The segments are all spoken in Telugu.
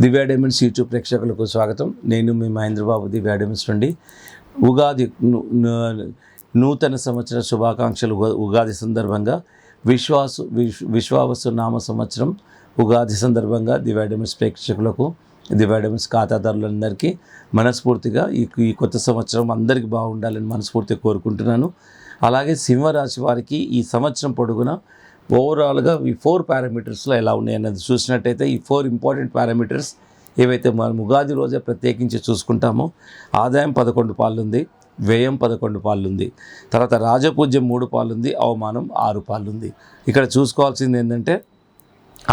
దివ్య డైమండ్స్ యూట్యూబ్ ప్రేక్షకులకు స్వాగతం. నేను మీ మహేంద్రబాబు, దివ్య డైమండ్స్ నుండి. ఉగాది నూతన సంవత్సర శుభాకాంక్షలు. ఉగాది సందర్భంగా విశ్వావసు నామ సంవత్సరం ఉగాది సందర్భంగా దివ్య డైమండ్స్ ప్రేక్షకులకు, దివ్య డైమండ్స్ ఖాతాదారులందరికీ మనస్ఫూర్తిగా ఈ కొత్త సంవత్సరం అందరికీ బాగుండాలని మనస్ఫూర్తిగా కోరుకుంటున్నాను. అలాగే సింహరాశి వారికి ఈ సంవత్సరం పొడుగున ఓవరాల్గా ఈ 4 పారామీటర్స్లో ఎలా ఉన్నాయి అన్నది చూసినట్టయితే, ఈ 4 ఇంపార్టెంట్ పారామీటర్స్ ఏవైతే మనం ఉగాది రోజే ప్రత్యేకించి చూసుకుంటామో, ఆదాయం 11 పాళ్ళు ఉంది, వ్యయం 11 పాళ్ళు ఉంది, తర్వాత రాజపూజ్యం 3 పాళ్ళు ఉంది, అవమానం 6 పాళ్ళు ఉంది. ఇక్కడ చూసుకోవాల్సింది ఏంటంటే,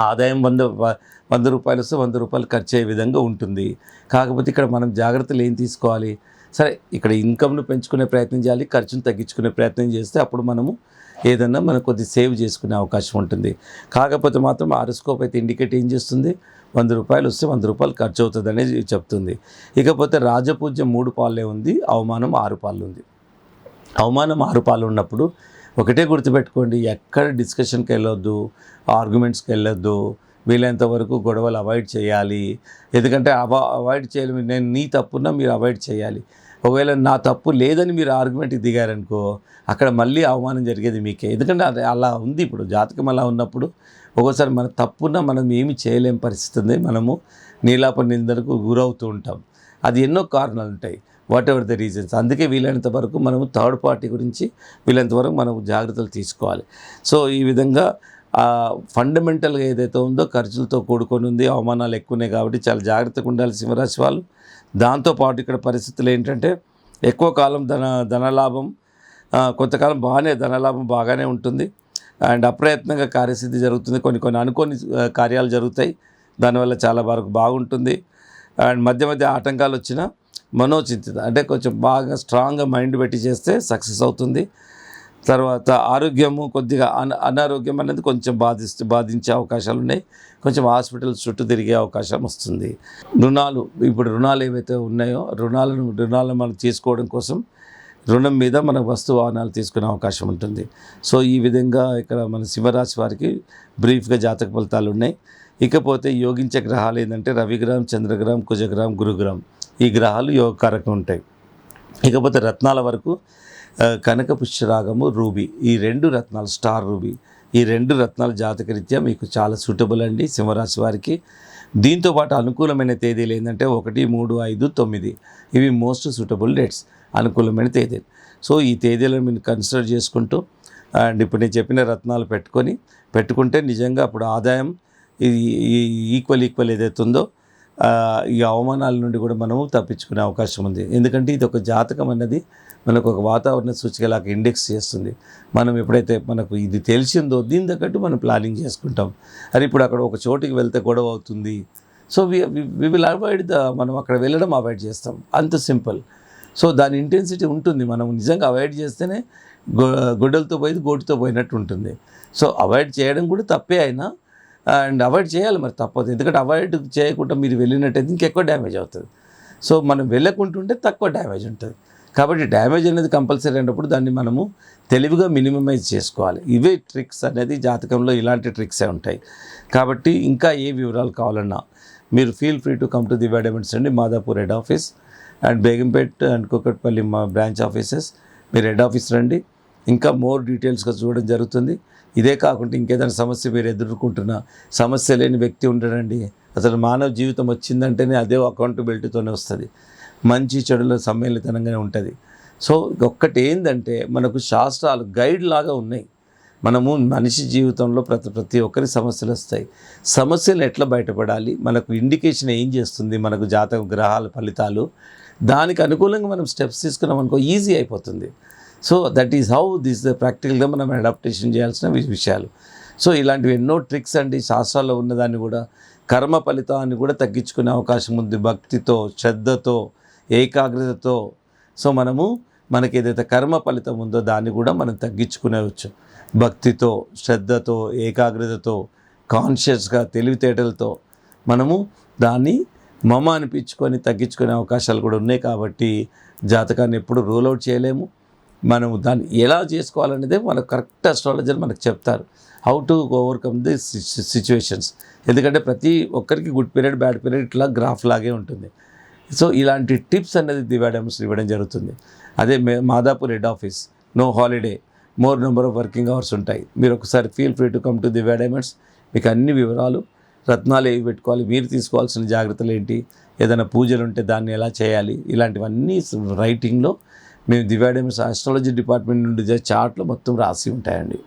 ఆదాయం 100 రూపాయలు వస్తే 100 రూపాయలు ఖర్చు అయ్యే విధంగా ఉంటుంది. కాకపోతే ఇక్కడ మనం జాగ్రత్తలు ఏం తీసుకోవాలి? సరే, ఇక్కడ ఇన్కమ్ను పెంచుకునే ప్రయత్నం చేయాలి, ఖర్చును తగ్గించుకునే ప్రయత్నం చేస్తే అప్పుడు మనము ఏదన్నా మనకు కొద్ది సేవ్ చేసుకునే అవకాశం ఉంటుంది. కాకపోతే మాత్రం ఆరోస్కోప్ అయితే ఇండికేట్ ఏం చేస్తుంది? 100 రూపాయలు వస్తే 100 రూపాయలు ఖర్చు అవుతుంది అనేది చెప్తుంది. ఇకపోతే రాజపూజ్యం 3 పాళ్ళే ఉంది, అవమానం 6 పాళ్ళు ఉంది. అవమానం 6 పాళ్ళు ఉన్నప్పుడు ఒకటే గుర్తుపెట్టుకోండి, ఎక్కడ డిస్కషన్కి వెళ్ళొద్దు, ఆర్గ్యుమెంట్స్కి వెళ్ళొద్దు, వీలైనంత వరకు గొడవలు అవాయిడ్ చేయాలి. ఎందుకంటే అవాయిడ్ చేయాలి, నేను నీ తప్పున్నా మీరు అవాయిడ్ చేయాలి. ఒకవేళ నా తప్పు లేదని మీరు ఆర్గ్యుమెంట్కి దిగారనుకో, అక్కడ మళ్ళీ అవమానం జరిగేది మీకే. ఎందుకంటే అది అలా ఉంది. ఇప్పుడు జాతకం అలా ఉన్నప్పుడు ఒక్కోసారి మన తప్పున మనం ఏమి చేయలేని పరిస్థితి ఉంది, మనము నీలాప నిందలకు గురవుతూ ఉంటాం. అది ఎన్నో కారణాలు ఉంటాయి, వాట్ ఎవర్ ద రీజన్స్. అందుకే వీలైనంత వరకు మనము థర్డ్ పార్టీ గురించి వీలైనంత వరకు మనం జాగ్రత్తలు తీసుకోవాలి. సో ఈ విధంగా ఫండమెంటల్గా ఏదైతే ఉందో ఖర్చులతో కూడుకొని ఉంది, అవమానాలు ఎక్కువ ఉన్నాయి కాబట్టి చాలా జాగ్రత్తగా ఉండాలి సింహరాశి వాళ్ళు. దాంతోపాటు ఇక్కడ పరిస్థితులు ఏంటంటే, ఎక్కువ కాలం ధనలాభం, కొంతకాలం ధనలాభం బాగానే ఉంటుంది. అండ్ అప్రయత్నంగా కార్యసిద్ధి జరుగుతుంది. కొన్ని అనుకోని కార్యాలు జరుగుతాయి, దానివల్ల చాలా వరకు బాగుంటుంది. అండ్ మధ్య మధ్య ఆటంకాలు వచ్చినా మనోచింతిత, అంటే కొంచెం బాగా స్ట్రాంగ్గా మైండ్ పెట్టి చేస్తే సక్సెస్ అవుతుంది. తర్వాత ఆరోగ్యము కొద్దిగా అనారోగ్యం అనేది కొంచెం బాధించే అవకాశాలు ఉన్నాయి. కొంచెం హాస్పిటల్ చుట్టూ తిరిగే అవకాశం వస్తుంది. రుణాలు ఏవైతే ఉన్నాయో రుణాలను మనం తీసుకోవడం కోసం రుణం మీద మన వస్తు వాహనాలు తీసుకునే అవకాశం ఉంటుంది. సో ఈ విధంగా ఇక్కడ మన సింహరాశి వారికి బ్రీఫ్గా జాతక ఫలితాలు ఉన్నాయి. ఇకపోతే యోగించే గ్రహాలు ఏంటంటే రవిగ్రహం, చంద్రగ్రహం, కుజగ్రహం, గురుగ్రహం. ఈ గ్రహాలు యోగకారకం ఉంటాయి. ఇకపోతే రత్నాల వరకు కనక పుష్యరాగము, రూబీ, ఈ 2 రత్నాలు, స్టార్ రూబీ, ఈ 2 రత్నాలు జాతకరీత్యా మీకు చాలా సూటబుల్ అండి సింహరాశి వారికి. దీంతోపాటు అనుకూలమైన తేదీలు ఏంటంటే 1, 3, 5, 9 ఇవి మోస్ట్ సూటబుల్ డేట్స్, అనుకూలమైన తేదీలు. సో ఈ తేదీలను మీరు కన్సిడర్ చేసుకుంటూ అండ్ ఇప్పుడు నేను చెప్పిన రత్నాలు పెట్టుకుంటే నిజంగా అప్పుడు ఆదాయం ఇది ఈక్వల్ ఏదైతే ఉందో ఈ అవమానాల నుండి కూడా మనము తప్పించుకునే అవకాశం ఉంది. ఎందుకంటే ఇది ఒక జాతకం అన్నది మనకు ఒక వాతావరణ సూచికలాగా ఇండెక్స్ చేస్తుంది. మనం ఎప్పుడైతే మనకు ఇది తెలిసిందో దీని తగ్గట్టు మనం ప్లానింగ్ చేసుకుంటాం. అది ఇప్పుడు అక్కడ ఒక చోటుకి వెళ్తే గొడవ అవుతుంది, సో వి విల్ అవాయిడ్ మనం అక్కడ వెళ్ళడం అవాయిడ్ చేస్తాం, అంత సింపుల్. సో దాని ఇంటెన్సిటీ ఉంటుంది. మనం నిజంగా అవాయిడ్ చేస్తేనే గొడ్డలతో పోయి గోటితో పోయినట్టు ఉంటుంది. సో అవాయిడ్ చేయడం కూడా తప్పే అయినా, అండ్ అవాయిడ్ చేయాలి, మరి తప్పదు. ఎందుకంటే అవాయిడ్ చేయకుండా మీరు వెళ్ళినట్టయితే ఇంకెక్కువ డ్యామేజ్ అవుతుంది. సో మనం వెళ్ళకుంటుంటే తక్కువ డ్యామేజ్ ఉంటుంది. కాబట్టి డ్యామేజ్ అనేది కంపల్సరీ అయినప్పుడు దాన్ని మనము తెలివిగా మినిమమైజ్ చేసుకోవాలి. ఇవే ట్రిక్స్ అనేది జాతకంలో, ఇలాంటి ట్రిక్సే ఉంటాయి. కాబట్టి ఇంకా ఏ వివరాలు కావాలన్నా మీరు feel free to come to Divya diamonds అండి. Madhapur head office and Begumpet and Kukatpally మా బ్రాంచ్ ఆఫీసెస్. మీరు హెడ్ ఆఫీస్ రండి, ఇంకా మోర్ డీటెయిల్స్గా చూడడం జరుగుతుంది. ఇదే కాకుండా ఇంకేదైనా సమస్య మీరు ఎదుర్కొంటున్నా, సమస్య లేని వ్యక్తి ఉండడండి. అసలు మానవ జీవితం వచ్చిందంటేనే అదే అకౌంటబిలిటీతోనే వస్తుంది, మంచి చెడుల సమ్మేళితంగానే ఉంటుంది. సో ఒక్కటి ఏంటంటే, మనకు శాస్త్రాలు గైడ్ లాగా ఉన్నాయి. మనము మనిషి జీవితంలో ప్రతి ఒక్కరి సమస్యలు వస్తాయి. సమస్యలు ఎట్లా బయటపడాలి, మనకు ఇండికేషన్ ఏం చేస్తుంది మనకు జాతక గ్రహాల ఫలితాలు, దానికి అనుకూలంగా మనం స్టెప్స్ తీసుకున్నాం అనుకో, ఈజీ అయిపోతుంది. So that is how this ప్రాక్టికల్గా మనం అడాప్టేషన్ చేయాల్సిన విషయాలు. సో ఇలాంటివి ఎన్నో ట్రిక్స్ అండి శాస్త్రాల్లో ఉన్నదాన్ని కూడా, కర్మ ఫలితాన్ని కూడా తగ్గించుకునే అవకాశం ఉంది భక్తితో, శ్రద్ధతో, ఏకాగ్రతతో. సో మనకి ఏదైతే కర్మ ఫలితం ఉందో దాన్ని కూడా మనం తగ్గించుకునేవచ్చు. భక్తితో, శ్రద్ధతో, ఏకాగ్రతతో, కాన్షియస్గా, తెలివితేటలతో మనము దాన్ని అనిపించుకొని తగ్గించుకునే అవకాశాలు కూడా ఉన్నాయి. కాబట్టి జాతకాన్ని ఎప్పుడు రూల్ అవుట్ చేయలేము. మనము దాన్ని ఎలా చేసుకోవాలనేదే మనకు కరెక్ట్ అస్ట్రాలజర్ మనకు చెప్తారు. How to overcome the situations. ఎందుకంటే ప్రతి ఒక్కరికి గుడ్ పీరియడ్ బ్యాడ్ పీరియడ్ ఇట్లా గ్రాఫ్ లాగే ఉంటుంది. సో ఇలాంటి టిప్స్ అనేది దివ్యా డైమండ్స్ ఇవ్వడం జరుగుతుంది. అదే Madhapur head office, no holiday, more number of working hours ఉంటాయి. మీరు ఒకసారి feel free to come to Divya diamonds. మీకు అన్ని వివరాలు, రత్నాలు ఏవి పెట్టుకోవాలి, మీరు తీసుకోవాల్సిన జాగ్రత్తలు ఏంటి, ఏదైనా పూజలు ఉంటే దాన్ని ఎలా చేయాలి, ఇలాంటివన్నీ రైటింగ్లో మేము దివ్యా డైమండ్స్ ఆస్ట్రాలజీ డిపార్ట్మెంట్ నుండి చార్ట్లో మొత్తం రాసి ఉంటాయండి.